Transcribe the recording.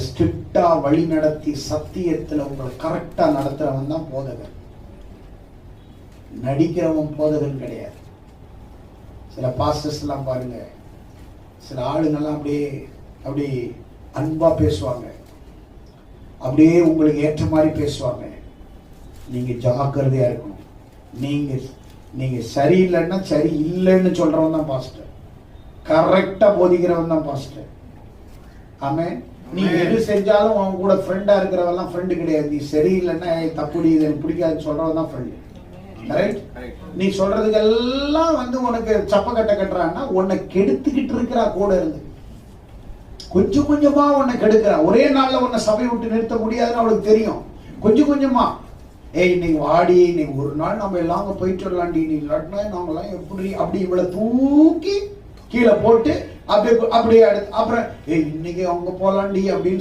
ஸ்ட்ரிக்டா வழி நடத்தி சத்தியத்துல உங்களை கரெக்டா நடத்துறவன் தான் போதகன். நடிக்கிறவன் போதகன் கிடையாது. சில பாஸ்டர்ஸ் எல்லாம் பாருங்க, சில ஆளுங்கெல்லாம் அப்படியே அன்பா பேசுவாங்க, அப்படியே உங்களுக்கு ஏற்ற மாதிரி பேசுவாங்க. நீங்க ஜாக்கிரதையா இருக்கணும். நீங்க சரியில்லைன்னா சரி இல்லைன்னு சொல்றவன் தான் பாஸ்டர். கரெக்டா போதிக்கிறவன் தான் பாஸ்டர். ஆமே. நீ எது செஞ்சாலும் அவன் கூட ஃப்ரெண்டா இருக்கிறவெல்லாம் ஃப்ரெண்டு கிடையாது. நீ சரியில்லைன்னா தப்புடி இது எனக்கு பிடிக்காதுன்னு சொல்றவன் தான் ஃப்ரெண்டு. ரைட்? நீ சொல்றதுக்கெல்லாம் உனக்கு சப்ப கட்டுறான்னா உன்னை கெடுத்துக்கிட்டு இருக்கிறா கூட இருந்து. கொஞ்சம் கொஞ்சமா உன்னை கெடுக்கிறா. ஒரே நாள்ல உன்னை சபை விட்டு நிறுத்த முடியாதுன்னு அவளுக்கு தெரியும். கொஞ்சம் கொஞ்சமா இன்னைக்கு வாடி, இன்னைக்கு ஒரு நாள் நம்ம எல்லாம் அங்க போயிட்டு வரலாண்டி, நீ இல்லாட்டினா நாங்கெல்லாம் எப்படி அப்படி இவளை தூக்கி கீழே போட்டு அப்படியே அடுத்து அப்புறம் இன்னைக்கு அவங்க போலாண்டி அப்படின்னு